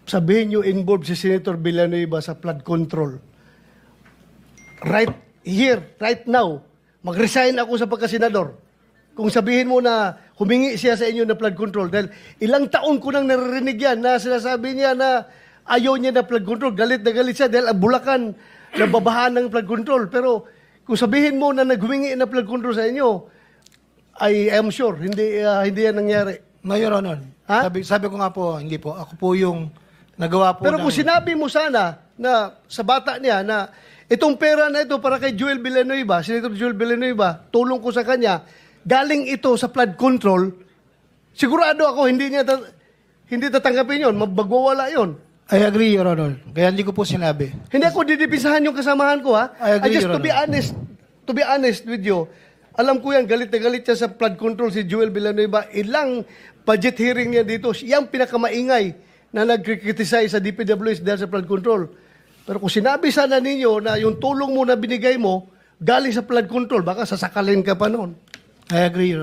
sabihin nyo involved si Senator Villanueva sa flood control. Right here, right now, mag-resign ako sa pagkasenador. Kung sabihin mo na humingi siya sa inyo na flood control, dahil ilang taon ko nang naririnig yan na sinasabi niya na ayaw niya na flood control, galit na galit siya dahil ang Bulacan nababahan ng flood control. Pero kung sabihin mo na naghumingi na flood control sa inyo, I am sure, hindi yan nangyari. No, Your Honor. Ha? Sabi ko nga po, hindi po. Ako po yung nagawa po Pero kung sinabi mo sana na sa bata niya na itong pera na ito para kay Joel Villanueva, Senator Joel Villanueva, tulong ko sa kanya, galing ito sa flood control, sigurado ako hindi tatanggapin yun, magwawala yun. I agree, Your Honor. Kaya hindi ko po sinabi. Hindi ako didipisahan yung kasamahan ko, ha? I agree, Just Your to be honest with you, alam ko yan, galit na galit siya sa flood control si Joel Villanueva. Ilang budget hearing niya dito, siyang pinakamaingay na nag-criticize sa DPWH dahil sa flood control. Pero kung sinabi sana ninyo na yung tulong mo na binigay mo, galing sa flood control, baka sasakalin ka pa noon. I agree, Your Honor.